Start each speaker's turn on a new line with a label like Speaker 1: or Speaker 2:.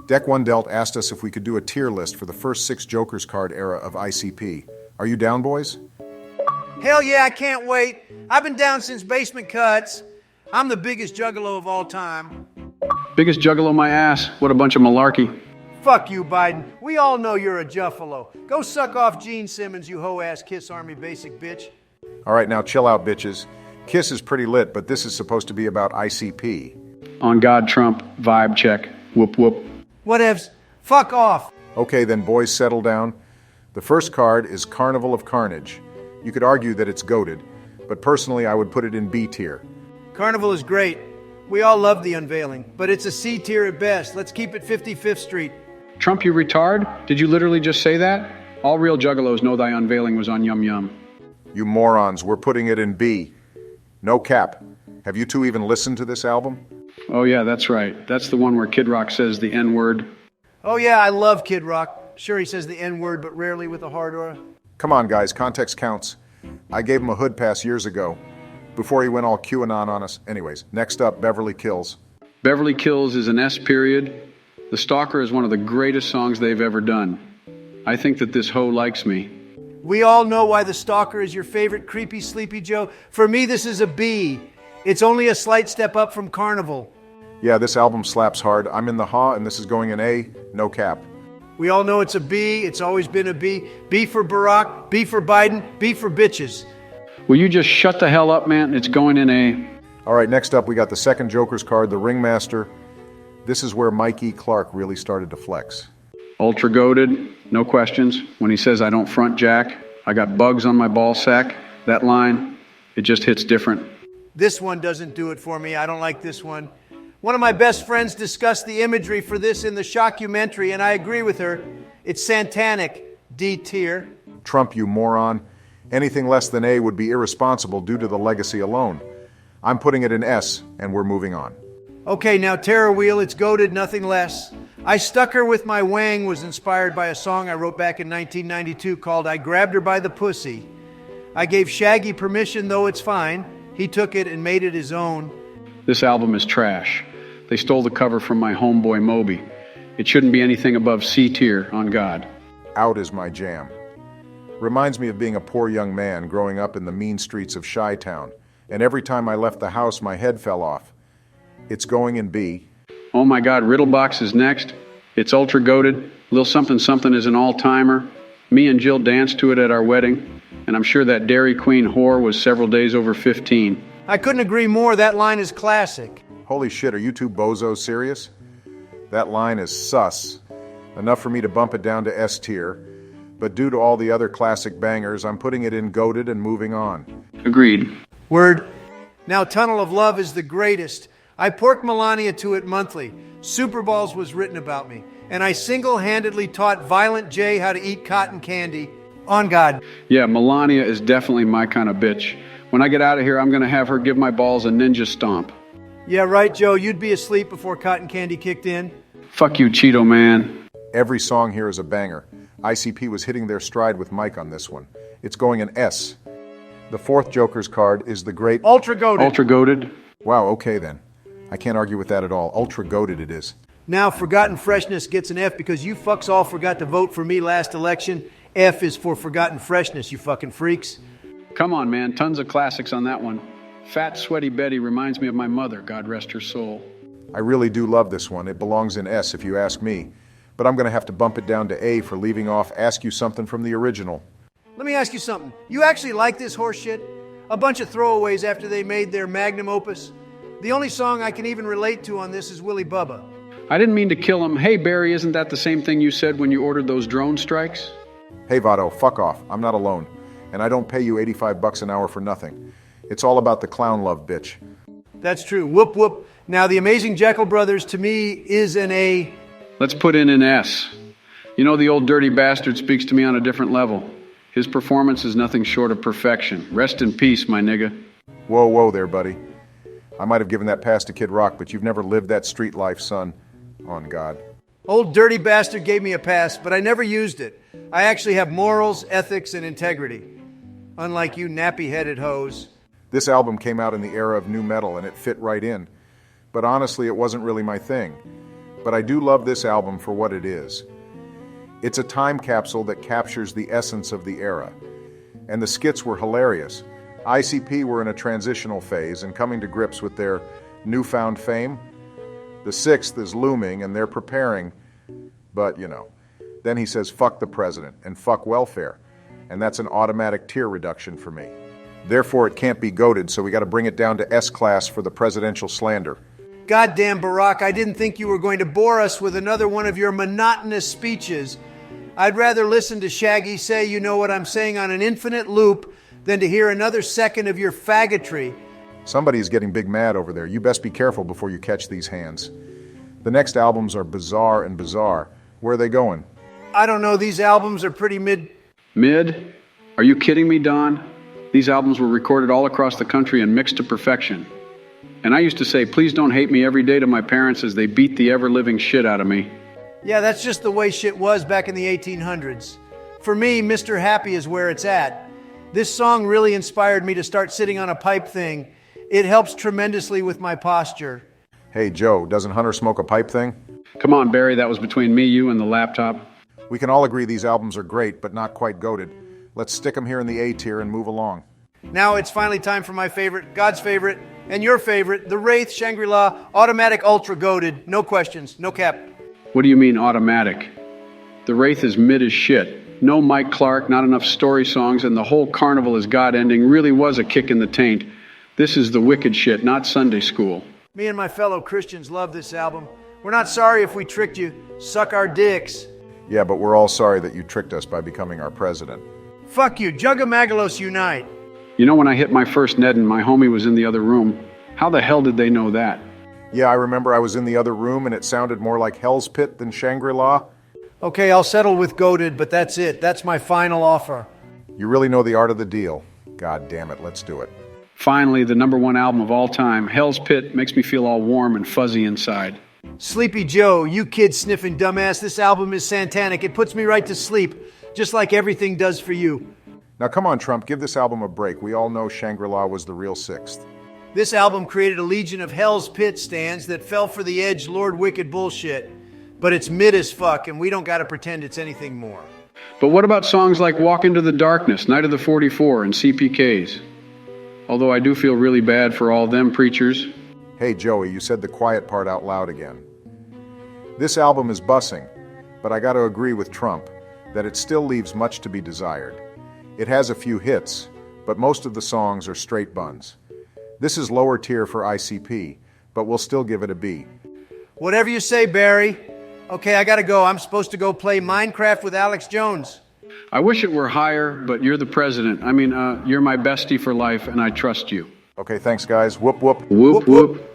Speaker 1: Deck 1 Delt asked us if we could do a tier list for the first 6 Joker's card era of ICP. Are you down, boys?
Speaker 2: Hell yeah, I can't wait. I've been down since Basement Cuts. I'm the biggest juggalo of all time.
Speaker 3: Biggest juggalo my ass. What a bunch of malarkey.
Speaker 2: Fuck you, Biden. We all know you're a juffalo. Go suck off Gene Simmons, you hoe-ass Kiss Army basic bitch.
Speaker 1: All right, now chill out, bitches. Kiss is pretty lit, but this is supposed to be about ICP.
Speaker 3: On God, Trump. Vibe check. Whoop whoop.
Speaker 2: Whatevs. Fuck off.
Speaker 1: Okay, then, boys, settle down. The first card is Carnival of Carnage. You could argue that it's goated, but personally I would put it in B tier.
Speaker 2: Carnival is great. We all love the unveiling, but it's a C tier at best. Let's keep it 55th Street.
Speaker 3: Trump, you retard? Did you literally just say that? All real juggalos know thy unveiling was on Yum Yum.
Speaker 1: You morons, we're putting it in B. No cap. Have you two even listened to this album?
Speaker 3: Oh yeah, that's right. That's the one where Kid Rock says the N-word.
Speaker 2: Oh yeah, I love Kid Rock. Sure, he says the N-word, but rarely with a hard aura.
Speaker 1: Come on, guys, context counts. I gave him a hood pass years ago, before he went all QAnon on us. Anyways, next up, Beverly Kills.
Speaker 3: Beverly Kills is an S period. The Stalker is one of the greatest songs they've ever done. I think that this hoe likes me.
Speaker 2: We all know why The Stalker is your favorite creepy Sleepy Joe. For me, this is a B. It's only a slight step up from Carnival.
Speaker 1: Yeah, this album slaps hard. I'm in the ha, and this is going in A, no cap.
Speaker 2: We all know it's a B. It's always been a B. B for Barack, B for Biden, B for bitches.
Speaker 3: Will you just shut the hell up, man? It's going in A.
Speaker 1: All right, next up, we got the second Joker's card, the Ringmaster. This is where Mikey Clark really started to flex.
Speaker 3: Ultra goated, no questions. When he says I don't front jack, I got bugs on my ball sack. That line, it just hits different.
Speaker 2: This one doesn't do it for me. I don't like this one. One of my best friends discussed the imagery for this in the shockumentary, and I agree with her. It's satanic, D tier.
Speaker 1: Trump, you moron. Anything less than A would be irresponsible due to the legacy alone. I'm putting it in S, and we're moving on.
Speaker 2: Okay, now Terror Wheel, it's goated, nothing less. I Stuck Her With My Wang was inspired by a song I wrote back in 1992 called I Grabbed Her by the Pussy. I gave Shaggy permission, though it's fine. He took it and made it his own.
Speaker 3: This album is trash. They stole the cover from my homeboy Moby. It shouldn't be anything above C tier, on God.
Speaker 1: Out is my jam. Reminds me of being a poor young man growing up in the mean streets of Chi-Town, and every time I left the house my head fell off. It's going in B.
Speaker 3: Oh my God, Riddle Box is next. It's ultra goated. Lil Something Something is an all-timer. Me and Jill danced to it at our wedding, and I'm sure that Dairy Queen whore was several days over 15.
Speaker 2: I couldn't agree more. That line is classic.
Speaker 1: Holy shit, are you two bozos serious? That line is sus. Enough for me to bump it down to S tier, but due to all the other classic bangers, I'm putting it in goated and moving on.
Speaker 3: Agreed.
Speaker 2: Word. Now Tunnel of Love is the greatest. I pork Melania to it monthly. Super Balls was written about me, and I single-handedly taught Violent J how to eat cotton candy. On God.
Speaker 3: Yeah, Melania is definitely my kind of bitch. When I get out of here, I'm going to have her give my balls a ninja stomp.
Speaker 2: Yeah, right, Joe. You'd be asleep before cotton candy kicked in.
Speaker 3: Fuck you, Cheeto man.
Speaker 1: Every song here is a banger. ICP was hitting their stride with Mike on this one. It's going in S. The fourth Joker's card is the great
Speaker 2: Ultra Goated.
Speaker 3: Ultra goated.
Speaker 1: Wow, okay then. I can't argue with that at all. Ultra goated it is.
Speaker 2: Now Forgotten Freshness gets an F because you fucks all forgot to vote for me last election. F is for Forgotten Freshness, you fucking freaks.
Speaker 3: Come on, man. Tons of classics on that one. Fat, Sweaty Betty reminds me of my mother, God rest her soul.
Speaker 1: I really do love this one. It belongs in S if you ask me. But I'm going to have to bump it down to A for leaving off Ask You Something from the original.
Speaker 2: Let me ask you something. You actually like this horse shit? A bunch of throwaways after they made their magnum opus? The only song I can even relate to on this is Willy Bubba.
Speaker 3: I didn't mean to kill him. Hey, Barry, isn't that the same thing you said when you ordered those drone strikes?
Speaker 1: Hey, Votto, fuck off. I'm not alone. And I don't pay you $85 an hour for nothing. It's all about the clown love, bitch.
Speaker 2: That's true. Whoop, whoop. Now, the amazing Jackal Brothers, to me, is an A.
Speaker 3: Let's put in an S. You know, the old dirty bastard speaks to me on a different level. His performance is nothing short of perfection. Rest in peace, my nigga.
Speaker 1: Whoa, whoa there, buddy. I might have given that pass to Kid Rock, but you've never lived that street life, son. On God.
Speaker 2: Old dirty bastard gave me a pass, but I never used it. I actually have morals, ethics, and integrity. Unlike you nappy-headed hoes.
Speaker 1: This album came out in the era of nu metal, and it fit right in. But honestly, it wasn't really my thing. but I do love this album for what it is. It's a time capsule that captures the essence of the era. And the skits were hilarious. ICP were in a transitional phase and coming to grips with their newfound fame. The 6th is looming and they're preparing, but you know. Then he says, fuck the president and fuck welfare. And that's an automatic tier reduction for me. Therefore, it can't be goated, so we got to bring it down to S-class for the presidential slander.
Speaker 2: Goddamn, Barack, I didn't think you were going to bore us with another one of your monotonous speeches. I'd rather listen to Shaggy say you know what I'm saying on an infinite loop than to hear another second of your faggotry.
Speaker 1: Somebody's getting big mad over there. You best be careful before you catch these hands. The next albums are bizarre and bizarre. Where are they going?
Speaker 2: I don't know, these albums are pretty mid.
Speaker 3: Mid? Are you kidding me, Don? These albums were recorded all across the country and mixed to perfection. And I used to say, please don't hate me every day to my parents as they beat the ever-living shit out of me.
Speaker 2: Yeah, that's just the way shit was back in the 1800s. For me, Mr. Happy is where it's at. This song really inspired me to start sitting on a pipe thing. It helps tremendously with my posture.
Speaker 1: Hey, Joe, doesn't Hunter smoke a pipe thing?
Speaker 3: Come on, Barry, that was between me, you, and the laptop.
Speaker 1: We can all agree these albums are great, but not quite goated. Let's stick them here in the A tier and move along.
Speaker 2: Now it's finally time for my favorite, God's favorite, and your favorite, the Wraith Shangri-La Automatic Ultra Goated. No questions, no cap.
Speaker 3: What do you mean automatic? The Wraith is mid as shit. No Mike Clark, not enough story songs, and the whole Carnival is God ending really was a kick in the taint. This is the wicked shit, not Sunday school.
Speaker 2: Me and my fellow Christians love this album. We're not sorry if we tricked you. Suck our dicks.
Speaker 1: Yeah, but we're all sorry that you tricked us by becoming our president.
Speaker 2: Fuck you, Juggamagalos unite.
Speaker 3: You know when I hit my first Ned and my homie was in the other room? How the hell did they know that?
Speaker 1: Yeah, I remember I was in the other room and it sounded more like Hell's Pit than Shangri-La.
Speaker 2: Okay, I'll settle with goated, but that's it. That's my final offer.
Speaker 1: You really know the art of the deal. God damn it, let's do it.
Speaker 3: Finally, the #1 album of all time, Hell's Pit, makes me feel all warm and fuzzy inside.
Speaker 2: Sleepy Joe, you kid-sniffing dumbass, this album is satanic. It puts me right to sleep, just like everything does for you.
Speaker 1: Now come on, Trump, give this album a break. We all know Shangri-La was the real 6th.
Speaker 2: This album created a legion of Hell's Pit stands that fell for the edge Lord Wicked bullshit. But it's mid as fuck, and we don't gotta pretend it's anything more.
Speaker 3: But what about songs like Walk Into the Darkness, Night of the 44, and CPKs? Although I do feel really bad for all them preachers.
Speaker 1: Hey, Joey, you said the quiet part out loud again. This album is bussing, but I gotta agree with Trump that it still leaves much to be desired. It has a few hits, but most of the songs are straight buns. This is lower tier for ICP, but we'll still give it a B.
Speaker 2: Whatever you say, Barry. Okay, I gotta go. I'm supposed to go play Minecraft with Alex Jones.
Speaker 3: I wish it were higher, but you're the president. You're my bestie for life, and I trust you.
Speaker 1: Okay, thanks, guys. Whoop, whoop.
Speaker 3: Whoop, whoop.